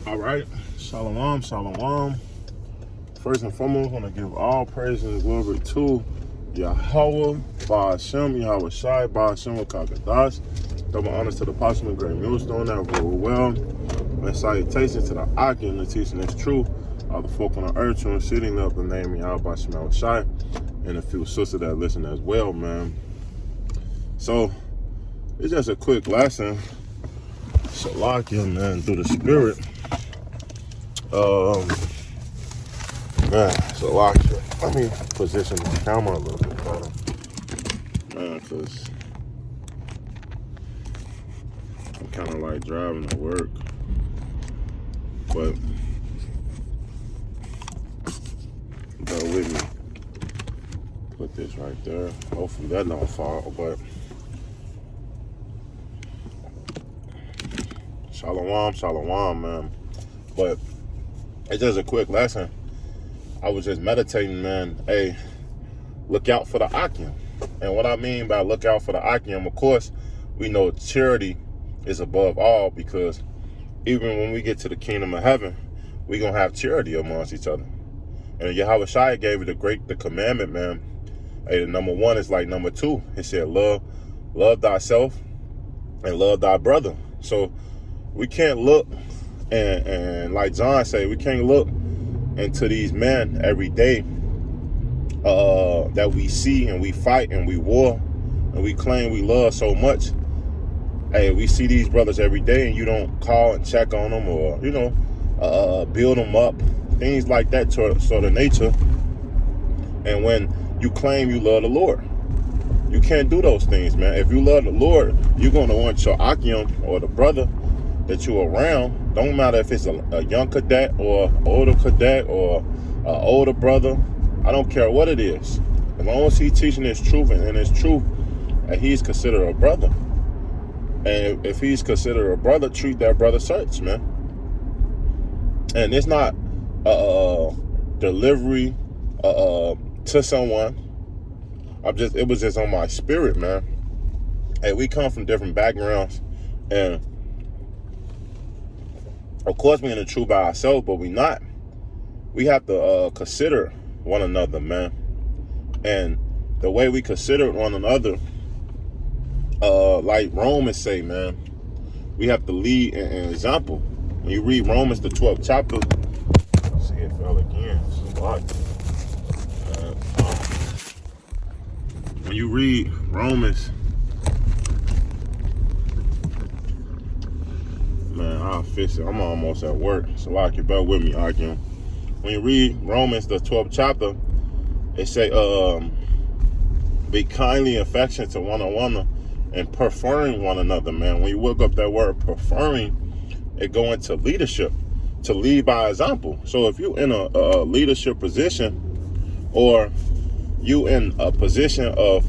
All right, shalom, shalom. First and foremost, I want to give all praise and glory to Yahweh, Ba'ashem, Yahweh Shai, Ba'ashem, Kakadash. Double honors to the Apostle and Great Millstone that rule well. And salutations to the Akim, the teaching is true. All the folk on the earth, and sitting up the name of Yahweh, Ba'ashem, Yahweh Shai, and a few sisters that listen as well, man. So, it's just a quick lesson. Shalakia, man, through the spirit. Man, Shalakia. Let me position the camera a little bit better. Man, because I'm kind of like driving to work. But go with me. Put this right there. Hopefully that don't fall, but shalom, shalom, man. But it's just a quick lesson. I was just meditating, man. Hey, look out for the Akim. And what I mean by look out for the Akim, of course, we know charity is above all, because even when we get to the kingdom of heaven, we're going to have charity amongst each other. And Yahweh Shai gave it the commandment, man. Hey, the number one is like number two. He said, love thyself and love thy brother. So we can't look and like John said, we can't look into these men every day that we see and we fight and we war and we claim we love so much. Hey, we see these brothers every day and you don't call and check on them or, build them up, things like that sort of nature. And when you claim you love the Lord, you can't do those things, man. If you love the Lord, you're going to want your Akim or the brother that you're around. Don't matter if it's a young cadet or older cadet or an older brother. I don't care what it is. As long as he's teaching his truth and it's true, and he's considered a brother. And if he's considered a brother, treat that brother such, man. And it's not delivery to someone. It was just on my spirit, man. Hey, we come from different backgrounds, and of course we're in the truth by ourselves, but we not. We have to consider one another, man. And the way we consider one another, like Romans say, man, we have to lead an example. When you read Romans, the 12th chapter, see it fell again. It's a lot. When you read Romans, man, I'll fix it. I'm almost at work, so like you bear with me, Akim. When you read Romans, the 12th chapter, it say, be kindly affectionate to one another and preferring one another, man. When you look up that word preferring, it go into leadership, to lead by example. So if you in a leadership position, or you in a position of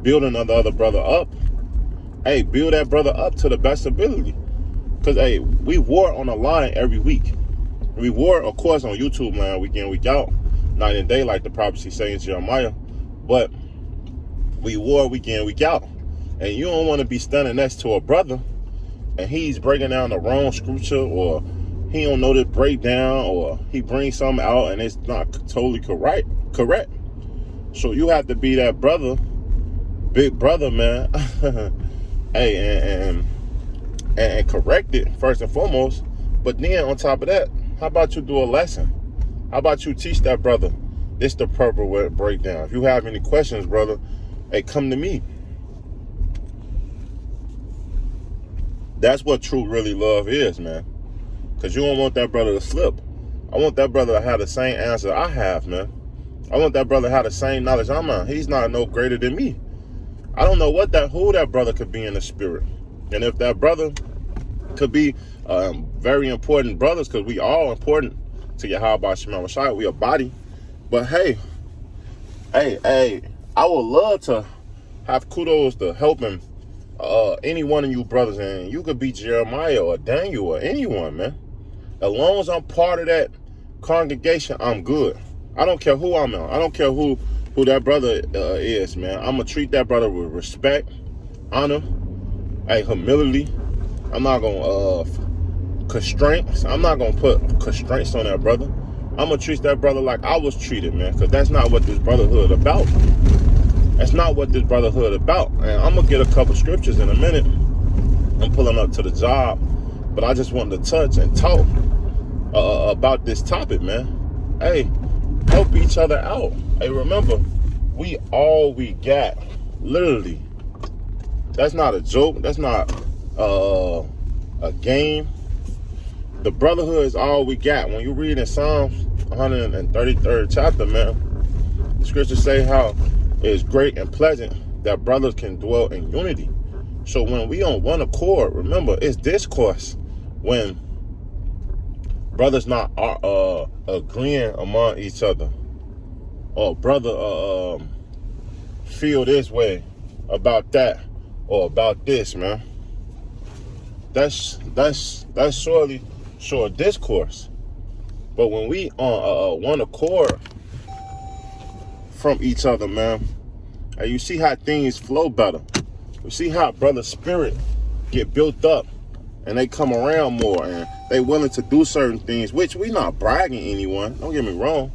building the other brother up, hey, build that brother up to the best ability. Because, hey, we war on the line every week. We war, of course, on YouTube, man, week in, week out, night and day, like the prophecy say in Jeremiah. But we war week in, week out. And you don't want to be standing next to a brother and he's breaking down the wrong scripture, or he don't know the breakdown, or he brings something out and it's not totally correct. So you have to be that brother, big brother, man. Hey, and correct it first and foremost. But then on top of that, how about you do a lesson? How about you teach that brother this the proper way to break down? If you have any questions, brother, hey, come to me. That's what true really love is, man. Because you don't want that brother to slip. I want that brother to have the same answer I have, man. I want that brother to have the same knowledge I'm on. He's not no greater than me. I don't know who that brother could be in the spirit. And if that brother could be very important brothers, because we all important to Yahweh Ba'ashem Yahweh Shai. We a body. But hey, I would love to have kudos to helping any one of you brothers. And you could be Jeremiah or Daniel or anyone, man. As long as I'm part of that congregation, I'm good. I don't care who I'm on. I don't care who that brother is, man. I'm going to treat that brother with respect, honor, hey, humility. I'm not going to constraints. I'm not going to put constraints on that brother. I'm going to treat that brother like I was treated, man, because that's not what this brotherhood about. That's not what this brotherhood about. And I'm going to get a couple scriptures in a minute. I'm pulling up to the job, but I just wanted to touch and talk about this topic, man. Hey, help each other out. Hey, remember, we all we got. Literally. That's not a joke. That's not a game. The brotherhood is all we got. When you read in Psalms 133rd chapter, man, the scriptures say how it is great and pleasant that brothers can dwell in unity. So when we on one accord, remember, it's discourse when brothers not agreeing among each other, or brother feel this way about that or about this, man. That's surely short discourse. But when we on one accord from each other, man, and you see how things flow better. You see how brother's spirit get built up and they come around more and they willing to do certain things, which we not bragging anyone. Don't get me wrong.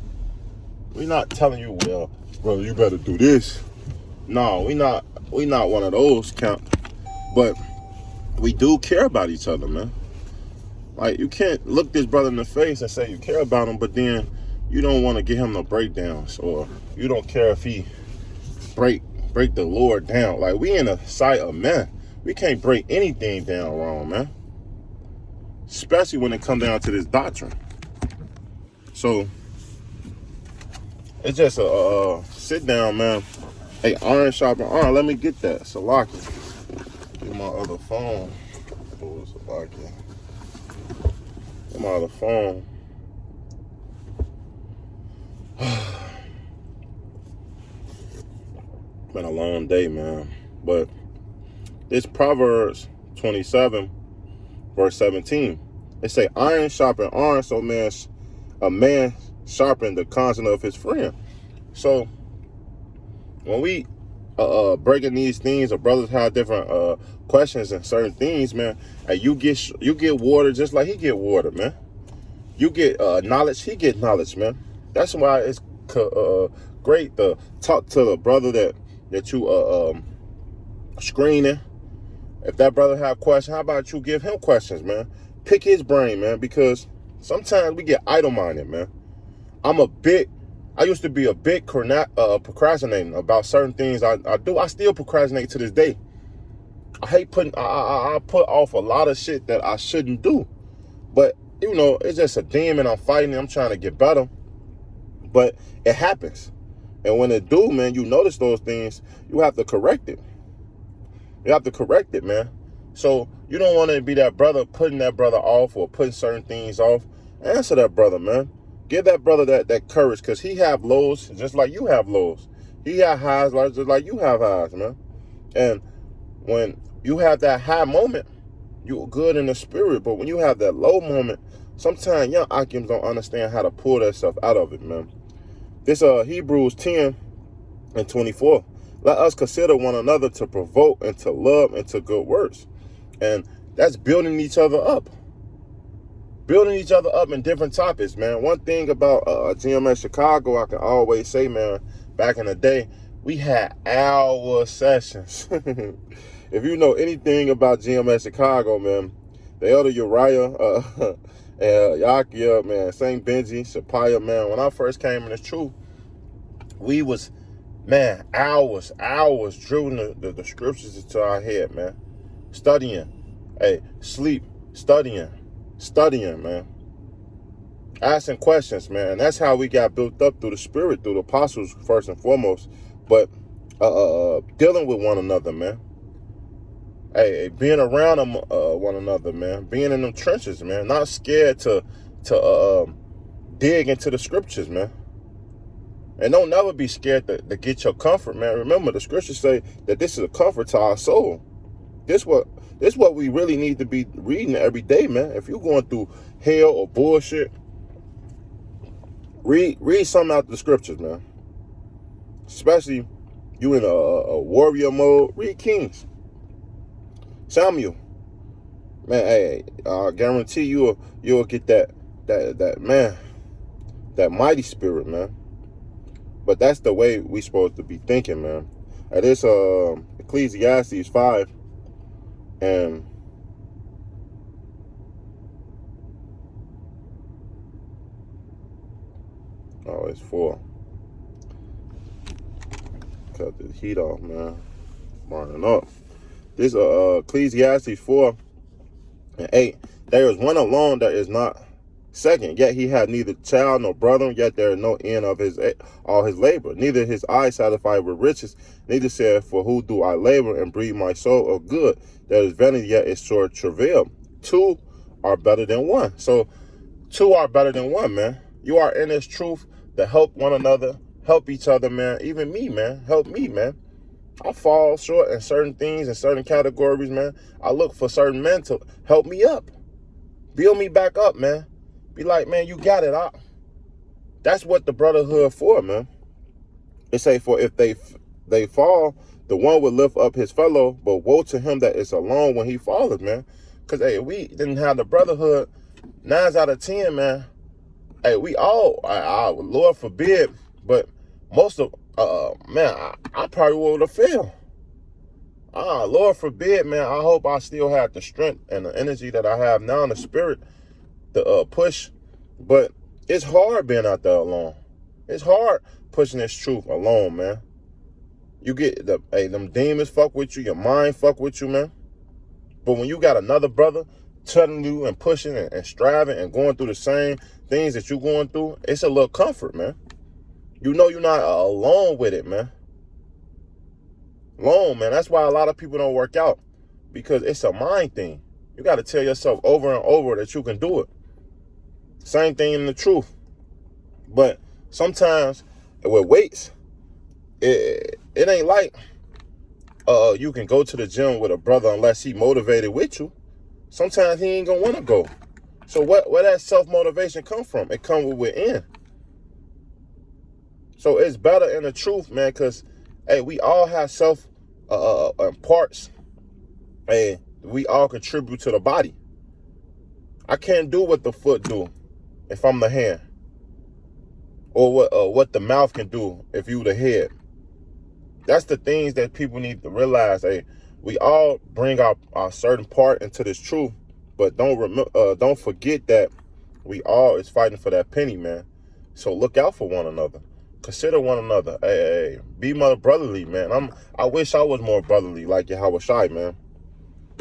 We not telling you, well, brother, you better do this. No, we not one of those count. But we do care about each other, man. Like, you can't look this brother in the face and say you care about him, but then you don't want to give him no breakdowns, or you don't care if he break the Lord down. Like, we in a sight of man. We can't break anything down wrong, man. Especially when it comes down to this doctrine. So, it's just a sit down, man. Hey, iron sharpen iron. Let me get that. Salaki. Get my other phone. Oh, Salaki. Get my other phone. Been a long day, man. But this Proverbs 27, verse 17. It say, iron sharpen iron, so a man sharpen the conscience of his friend. So when we breaking these things, or brothers have different questions and certain things, man, and you get water just like he get water, man. You get knowledge, he get knowledge, man. That's why it's great to talk to the brother that you screening. If that brother have questions, how about you give him questions, man? Pick his brain, man, because sometimes we get idle-minded, man. I used to be a big procrastinating about certain things I do. I still procrastinate to this day. I hate I put off a lot of shit that I shouldn't do. But, you know, it's just a demon I'm fighting. I'm trying to get better. But it happens. And when it do, man, you notice those things, you have to correct it. You have to correct it, man. So you don't want to be that brother putting that brother off or putting certain things off. Answer that brother, man. Give that brother that courage, because he have lows just like you have lows. He have highs just like you have highs, man. And when you have that high moment, you're good in the spirit. But when you have that low moment, sometimes young Akims don't understand how to pull that stuff out of it, man. This Hebrews 10 and 24. Let us consider one another to provoke and to love and to good works. And that's building each other up. Building each other up in different topics, man. One thing about GMS Chicago, I can always say, man, back in the day, we had hour sessions. If you know anything about GMS Chicago, man, the elder Uriah, Yakia, man, St. Benji, Shapaya, man, when I first came in this truth, we was, man, hours drilling the scriptures into our head, man. Studying. Hey, sleep, studying, man. Asking questions, man. That's how we got built up through the spirit, through the apostles, first and foremost. But dealing with one another, man. Hey, being around one another, man. Being in them trenches, man. Not scared to dig into the scriptures, man. And don't never be scared to get your comfort, man. Remember, the scriptures say that this is a comfort to our soul. This what we really need to be reading every day, man. If you're going through hell or bullshit, read something out of the scriptures, man. Especially you in a warrior mode, read Kings, Samuel. Man, hey, I guarantee you'll get that man, that mighty spirit, man. But that's the way we supposed to be thinking, man. It is Ecclesiastes 5 and oh, it's 4. Cut the heat off, man. Burning up. This Ecclesiastes 4 and 8. There is one alone that is not second, yet he had neither child nor brother, yet there is no end of all his labor. Neither his eye satisfied with riches, neither said, for who do I labor and breed my soul of good? There is vanity, yet is short travail. Two are better than one. So two are better than one, man. You are in this truth to help one another, help each other, man. Even me, man. Help me, man. I fall short in certain things, in certain categories, man. I look for certain men to help me up, build me back up, man. Be like, man, you got it. That's what the brotherhood for, man. It say, for if they fall, the one will lift up his fellow, but woe to him that is alone when he falleth, man. Because, hey, we didn't have the brotherhood, 9 out of 10, man. Hey, we all, Lord forbid, but most of, man, I probably would have failed. Lord forbid, man. I hope I still have the strength and the energy that I have now in the spirit to push. But it's hard being out there alone. It's hard pushing this truth alone, man. You get them demons fuck with you, your mind fuck with you, man. But when you got another brother telling you and pushing and striving and going through the same things that you're going through, it's a little comfort, man. You know you're not alone with it, man. Alone, man. That's why a lot of people don't work out, because it's a mind thing. You got to tell yourself over and over that you can do it. Same thing in the truth. But sometimes with weights, it ain't like you can go to the gym with a brother unless he motivated with you. Sometimes he ain't gonna want to go. So where that self-motivation come from? It come from within. So it's better in the truth, man, because, hey, we all have self parts, and we all contribute to the body. I can't do what the foot do if I'm the hand, or what the mouth can do if you the head. That's the things that people need to realize. Hey, we all bring our certain part into this truth, but don't forget that we all is fighting for that penny, man. So look out for one another. Consider one another. Hey, be more brotherly, man. I wish I was more brotherly like Yahweh Shai, man.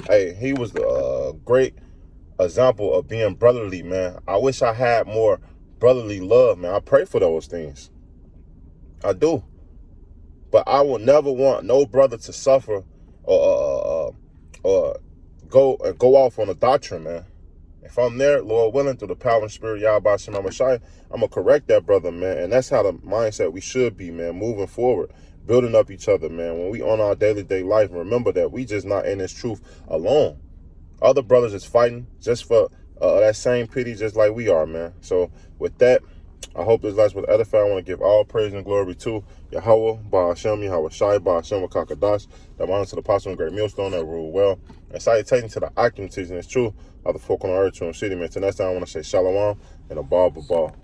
Hey, he was a great example of being brotherly, man. I wish I had more brotherly love, man. I pray for those things. I do. But I will never want no brother to suffer or go off on a doctrine, man. If I'm there, Lord willing, through the power and spirit, Yahweh Shem HaMashiach, I'm going to correct that brother, man. And that's how the mindset we should be, man, moving forward, building up each other, man. When we on our daily life, remember that we just not in this truth alone. Other brothers is fighting just for that same pity, just like we are, man. So with that, I hope this last was edifying. I want to give all praise and glory to Yahweh, Ba'ashem, Yahweh Shai, Ba'ashem, Kakadash, that honor to the apostle and great millstone that rule well. And salutations to the occupant teaching is true of the folk on the earth, true and city, man. Till next time, I want to say shalom and a ball.